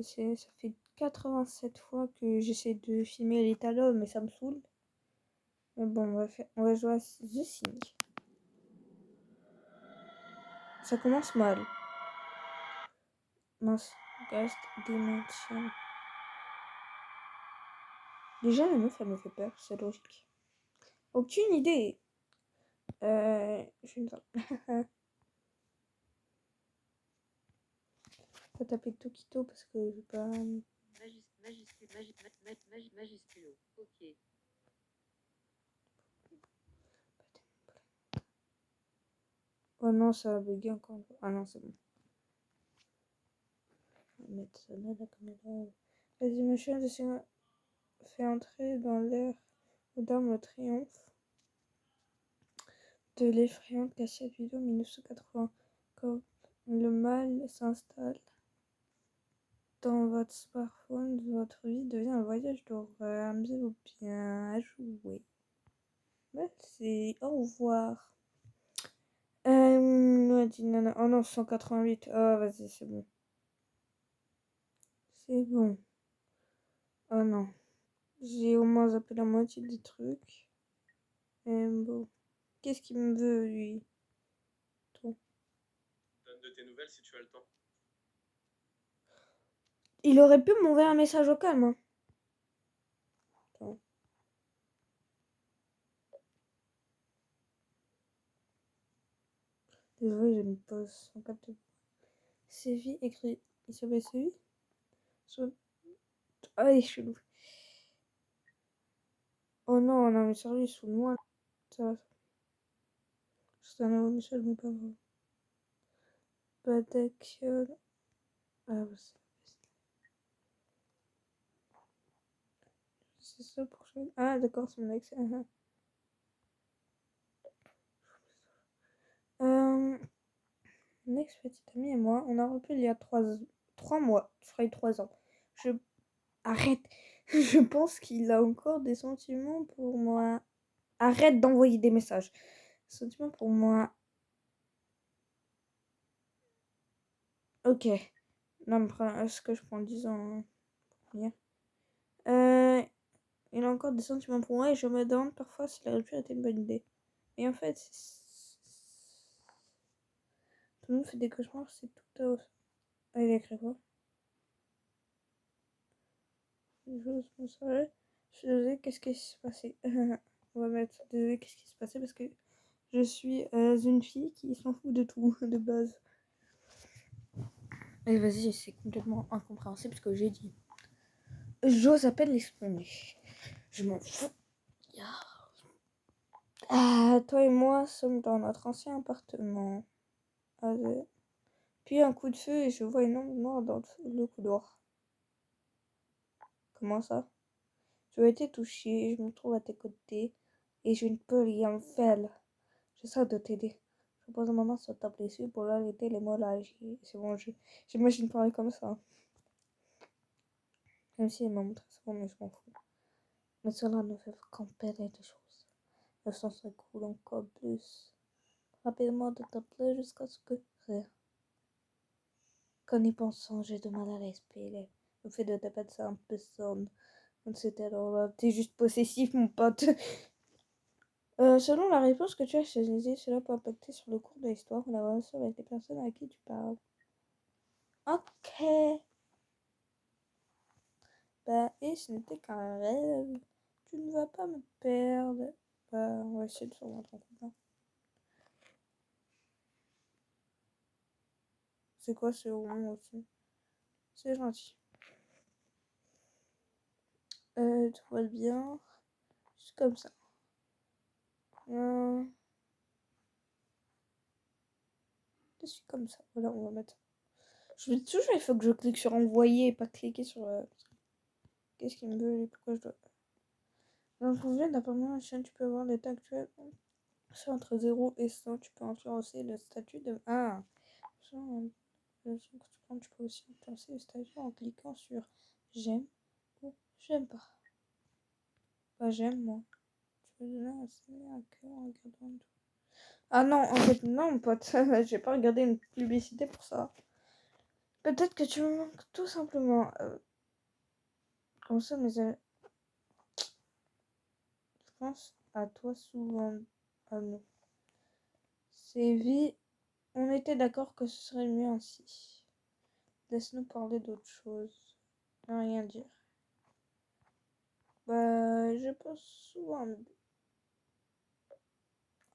Ça fait 87 fois que j'essaie de filmer les talos, mais ça me saoule. Mais bon, on va jouer à The Thing. Ça commence mal. Mince, Ghost Dimension. Déjà, la meuf, elle me fait peur, c'est logique. Aucune idée. Je ne sais pas. Faut taper Tokito parce que je veux pas. Majusculo. Ok. Oh non, ça a bugué encore. Ah non, c'est bon. On va mettre ça là, la caméra. Vas-y, machin, fait entrer dans l'ère où dorme le triomphe de l'effrayante cassette vidéo 1980. Quand le mal s'installe dans votre smartphone, votre vie devient un voyage d'horreur. Amusez-vous bien à jouer. Merci, au revoir. Oh non, 188. Oh, vas-y, c'est bon. C'est bon. Oh non. J'ai au moins zappé la moitié des trucs. Bon. Qu'est-ce qu'il me veut, lui? Toi. Donne de tes nouvelles si tu as le temps. Il aurait pu m'envoyer un message vocal, moi. Attends. Désolé, j'ai mis pause sans capter. Sévi écrit. Il s'appelle Sévi? Ah, il est chelou. Oh non, non, mais sérieux, il sous moi. Ça, c'est un nouveau message, mais pas vrai. Badakion. Ah, bah, c'est ça pour ça. Ah, d'accord, c'est mon ex. Mon ex-petite amie et moi, on a rompu il y a 3 mois. Je ferai 3 ans. Arrête. Je pense qu'il a encore des sentiments pour moi. Arrête d'envoyer des messages. Sentiments pour moi. Ok. Non, mais est-ce que je prends 10 ans pour venir Il a encore des sentiments pour moi et je me demande parfois si la rupture était une bonne idée. Et en fait, tout le monde fait des cauchemars, c'est tout à... Ah, il a écrit quoi? Je suis désolée, qu'est-ce qui s'est passé? On va mettre désolée, qu'est-ce qui s'est passé parce que je suis une fille qui s'en fout de tout, de base. Et vas-y, c'est complètement incompréhensible ce que j'ai dit. J'ose à peine l'exprimer. Je m'en fous. Ah, toi et moi sommes dans notre ancien appartement. Puis un coup de feu et je vois une ombre noire dans le couloir. Comment ça? Tu as été touchée et je me trouve à tes côtés et je ne peux rien faire. J'essaie de t'aider. Je pose ma main sur ta blessure pour arrêter les mollages. C'est bon, j'imagine parler comme ça. Même si elle m'a montré ça, mais je m'en fous. Mais cela ne fait qu'empirer des choses. Le sang se coule encore plus rapidement de ta plaie jusqu'à ce que rien. Qu'en y pensant, j'ai du mal à respirer. Le fait de te mettre ça un peu sonne. C'était alors t'es juste possessif, mon pote. Selon la réponse que tu as choisie, cela peut impacter sur le cours de l'histoire ou la relation avec les personnes à qui tu parles. Ok. Bah, et ce n'était qu'un rêve. Tu ne vas pas me perdre. Bah, on va essayer de se remettre en couple. C'est quoi ce roman aussi? C'est gentil. Tout va bien. Juste comme ça. Je suis comme ça. Voilà, on va mettre. Je me dis toujours, il faut que je clique sur envoyer et pas cliquer sur. Qu'est-ce qu'il me veut et pourquoi je dois. Dans le projet d'appartement à la chaîne, tu peux voir l'état actuel. C'est entre 0 et 100. Tu peux influencer le statut de. Ah! Tu peux aussi influencer le statut en cliquant sur j'aime ou j'aime pas. Pas j'aime, moi. Tu peux donner un cœur en regardant tout. Ah non, en fait, non, pote. J'ai pas regardé une publicité pour ça. Peut-être que tu me manques tout simplement. Comme ça, mais je pense à toi souvent. Ah non. C'est vie. On était d'accord que ce serait mieux ainsi. Laisse-nous parler d'autre chose. Rien dire. Bah, je pense souvent.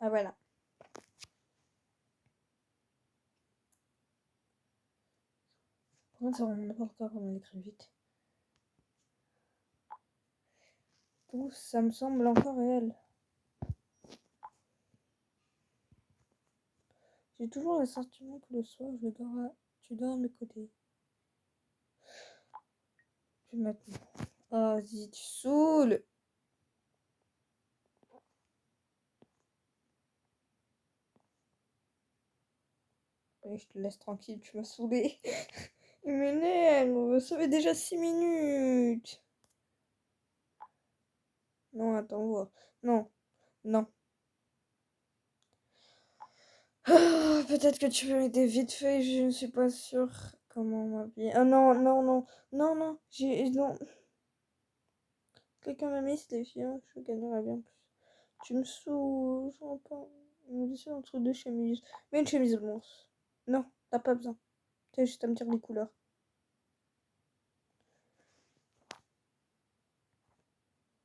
Ah voilà. Par contre, ça rend n'importe quoi comme elle écrit vite. Tout ça me semble encore réel. J'ai toujours le sentiment que le soir, tu dors à mes côtés. Puis maintenant. Oh, vas-y, tu saoules. Allez, je te laisse tranquille, tu m'as saoulé. Il m'énerve, ça fait déjà 6 minutes. Non, attends, voir. Non, non. Ah, peut-être que tu peux m'aider vite fait, je ne suis pas sûre comment m'habiller. Ah non, non, non, non, non, non. Quelqu'un m'a mis les filles, je gagnerais bien plus. Tu me saoules, j'entends. On me dit ça entre deux chemises. Mais une chemise blanche. Non, t'as pas besoin. T'as juste à me dire les couleurs.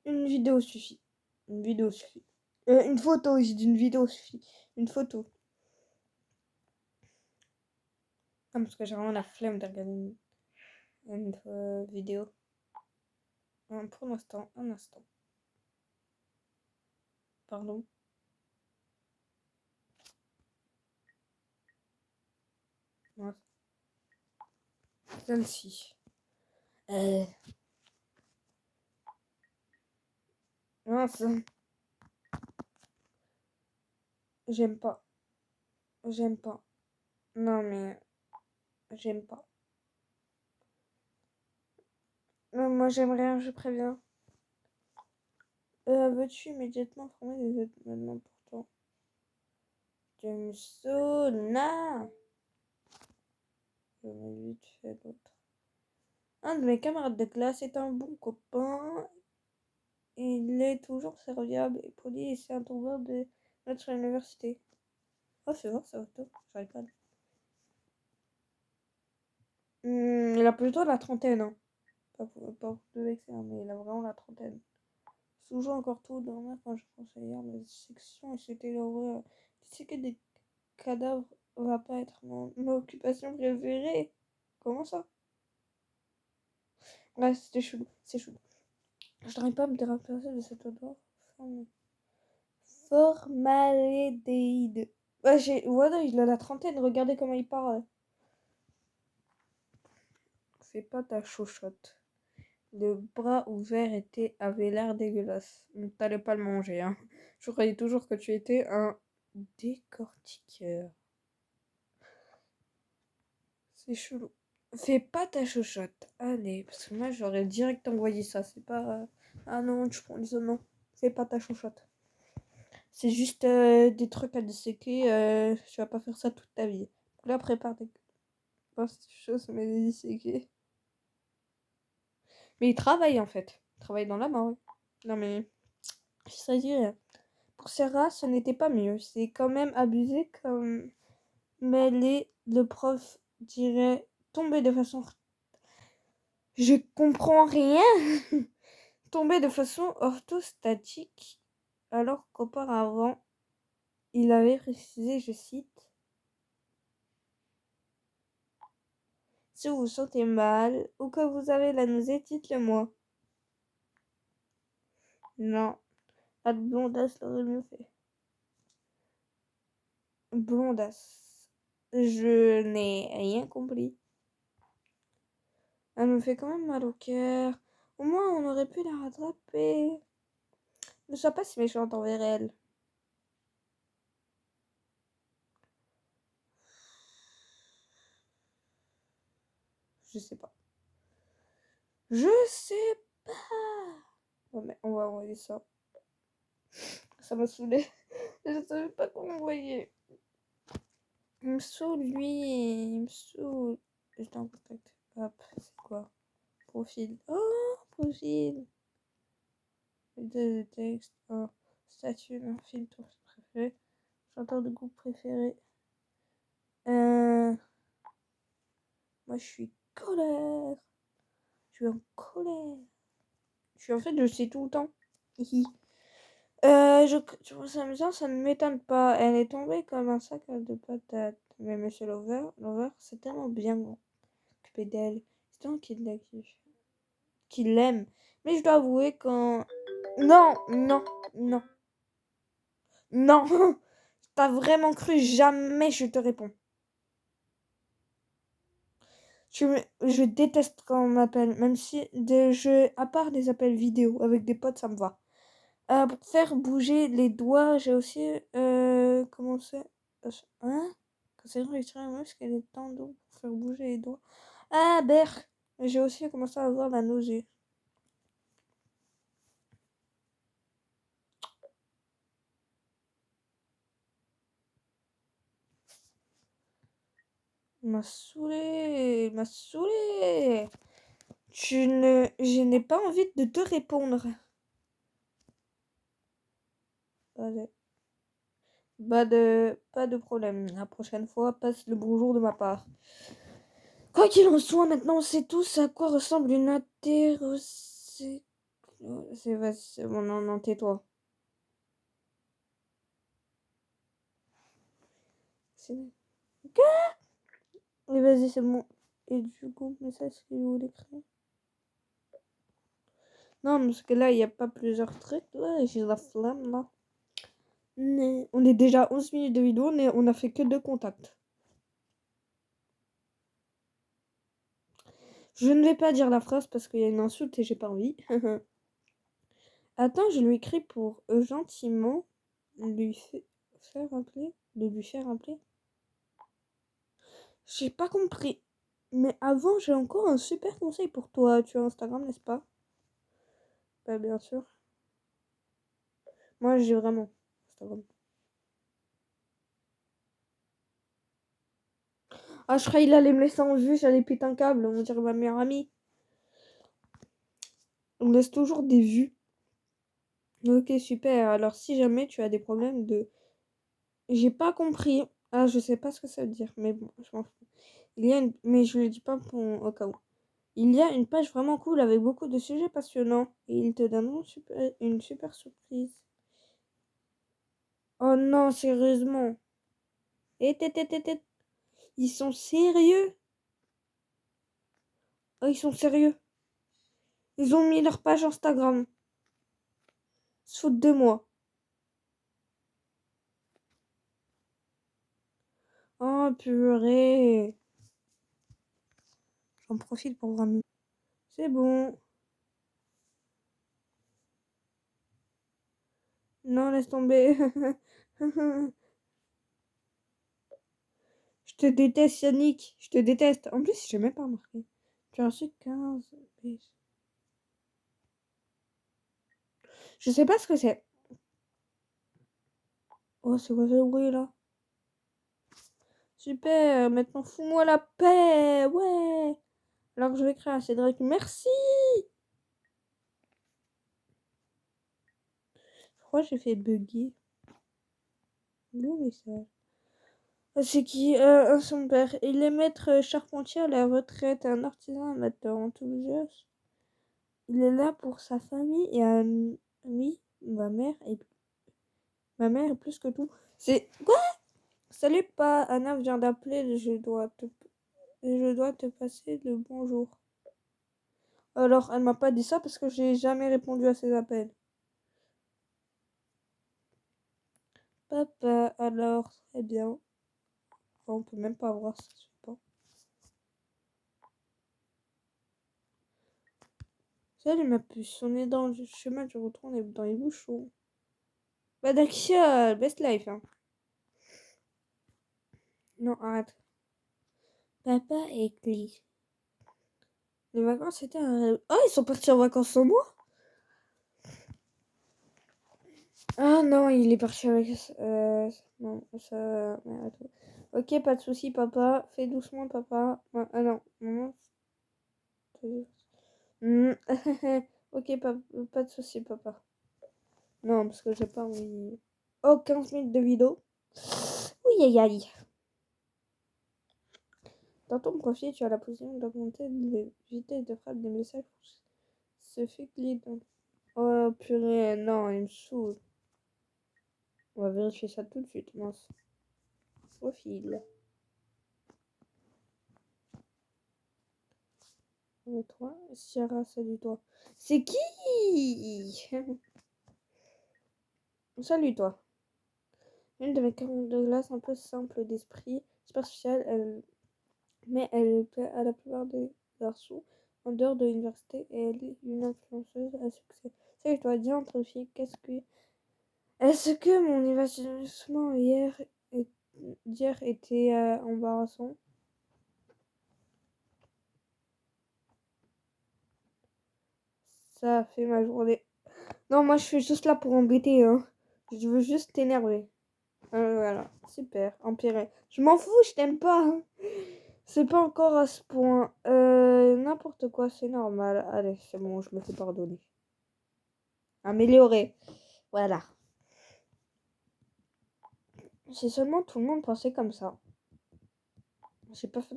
Une vidéo suffit. Une vidéo suffit. Une photo, j'ai dit une vidéo suffit. Une photo. Non, parce que j'ai vraiment la flemme de regarder une vidéo. Pour l'instant, un instant. Pardon. Ouais. Celle-ci. Mince. J'aime pas. J'aime pas. Non, mais j'aime pas. Non, moi, j'aime rien, je préviens. Veux-tu immédiatement former des autres maintenant pourtant? Tu me saoules, non! J'en ai vite fait d'autres. Un de mes camarades de classe est un bon copain. Il est toujours serviable et poli et c'est un tourneur de notre université. Oh, c'est vrai, ça va top. J'arrive pas. Il a plutôt la trentaine, hein. Pas pour te vexer, hein, mais il a vraiment la trentaine. Toujours encore tout dormir quand je pensais hier la section et c'était l'horreur. Tu sais que des cadavres va pas être mon occupation préférée. Comment ça? Ouais, c'était chelou, c'est chelou. Je n'arrive pas à me déraper de cette odeur. Formaldéhyde. Ouais, voilà, il a la trentaine, regardez comment il parle. Fais pas ta chochotte. Le bras ouvert avait l'air dégueulasse. Mais t'allais pas le manger, hein. Je croyais toujours que tu étais un décortiqueur. C'est chelou. Fais pas ta chochotte. Allez, parce que moi j'aurais direct envoyé ça. C'est pas. Ah non, je prends les non. Fais pas ta chochotte. C'est juste des trucs à disséquer. Tu vas pas faire ça toute ta vie. Donc là, prépare des choses, mais les disséquer. Mais il travaille en fait. Il travaille dans la main. Non mais. Ça dirait. Pour Sarah, ce n'était pas mieux. C'est quand même abusé comme. Mais le prof dirait tomber de façon. Je comprends rien. Tomber de façon orthostatique, alors qu'auparavant, il avait précisé, je cite, si vous vous sentez mal ou que vous avez la nausée, dites-le moi. Non, la blondasse l'aurait mieux fait. Blondasse. Je n'ai rien compris. Elle me fait quand même mal au cœur. Au moins, on aurait pu la rattraper. Ne sois pas si méchante envers elle. Je sais pas. Je sais pas. Ouais, mais on va envoyer ça. Ça m'a saoulé. Je savais pas comment envoyer. Il me saoule, lui. Il me saoule. j'étais en contact. Hop, c'est quoi? Profil. Oh, profil. De texte. Oh, statut, un film, ton film préféré. Chanteur de groupe préféré. Moi, je suis colère. Je suis en colère. En fait, je sais tout le temps. Hihi. Tu trouves ça amusant, ça ne m'étonne pas. Elle est tombée comme un sac de patates. Mais Monsieur Lover, c'est tellement bien occupé d'elle. C'est tellement qu'il l'aime. Mais je dois avouer quand... Non, non, non, non. T'as vraiment cru jamais je te réponds. Je déteste quand on m'appelle, même si des jeux, à part des appels vidéo avec des potes, ça me va. Pour faire bouger les doigts, j'ai aussi commencé. Hein? Quand c'est vrai, parce qu'elle est tendue pour faire bouger les doigts. Ah, berk! J'ai aussi commencé à avoir la nausée. M'a saoulé, m'a saoulé. Je n'ai pas envie de te répondre. Allez. Pas de problème. La prochaine fois, passe le bonjour de ma part. Quoi qu'il en soit, maintenant on sait tous à quoi ressemble une athérosexualité. C'est bon, non, non, tais-toi. Quoi? Et vas-y, c'est bon. Et du coup, mais ça, c'est ce que je voulais créer. Non, parce que là, il n'y a pas plusieurs trucs. Là, j'ai la flamme, là. Mais on est déjà à 11 minutes de vidéo, mais on a fait que 2 contacts. Je ne vais pas dire la phrase parce qu'il y a une insulte et j'ai pas envie. Attends, je lui écris pour gentiment faire appeler. De lui faire appeler. J'ai pas compris. Mais avant, j'ai encore un super conseil pour toi. Tu as Instagram, n'est-ce pas? Bah, bien sûr. Moi, j'ai vraiment Instagram. Ah, je croyais qu'il allait me laisser en vue, j'allais péter un câble. On dirait ma meilleure amie. On laisse toujours des vues. Ok, super. Alors, si jamais tu as des problèmes de... J'ai pas compris. Ah, je sais pas ce que ça veut dire, mais bon, je m'en fous. Mais je le dis pas pour... au cas où. Il y a une page vraiment cool avec beaucoup de sujets passionnants. Et ils te donneront une super surprise. Oh non, sérieusement. Et ils sont sérieux? Oh, ils sont sérieux. Ils ont mis leur page Instagram. Ils se foutent de moi. Oh purée. J'en profite pour voir. C'est bon. Non, laisse tomber. Je te déteste, Yannick. Je te déteste. En plus, j'ai même pas remarqué. Tu as reçu 15 pièces. Je sais pas ce que c'est. Oh, c'est quoi ce bruit là? Super. Maintenant, fous-moi la paix. Ouais. Alors que je vais créer un Cédric. Merci. Je crois que j'ai fait bugger. Le message. C'est qui son père. Il est maître charpentier à la retraite, un artisan amateur enthousiaste. Il est là pour sa famille et à lui, ma mère est plus que tout. C'est quoi? Salut pas, Anna vient d'appeler, je dois te passer le bonjour. Alors, elle m'a pas dit ça parce que j'ai jamais répondu à ses appels. Papa, alors, très bien. Enfin, on peut même pas voir ça, je sais pas. Salut ma puce, on est dans le chemin du retour, on est dans les bouchons. Bah d'accord, best life, hein. Non, arrête. Papa et Clee. Les vacances, c'était un rêve. Oh, ils sont partis en vacances sans moi? Ah non, il est parti avec... non, ça... Mais attends. Ok, pas de souci, papa. Fais doucement, papa. Ah non, maman. Ok, pas de souci, papa. Non, parce que j'ai pas envie. Oh, 15 minutes de vidéo. Oui, aïe, aïe. Dans ton profil, tu as la possibilité d'augmenter la vitesse de frappe des messages pour ce fait que oh, purée, non, il me saoule. On va vérifier ça tout de suite, mince. Profil. Et toi, Sierra, salut toi. C'est qui? Salut toi. Une de mes carottes de glace un peu simple d'esprit, superficielle, mais elle plaît à la plupart des garçons en dehors de l'université et elle est une influenceuse à succès. Salut toi, dis entre filles, est-ce que mon évanouissement d'hier était embarrassant? Ça a fait ma journée. Non, moi je suis juste là pour embêter, hein. Je veux juste t'énerver. Voilà, super, empiré. Je m'en fous, je t'aime pas, hein. C'est pas encore à ce point. N'importe quoi, c'est normal. Allez, c'est bon, je me fais pardonner. Améliorer. Voilà. Si seulement tout le monde pensait comme ça. J'ai pas fait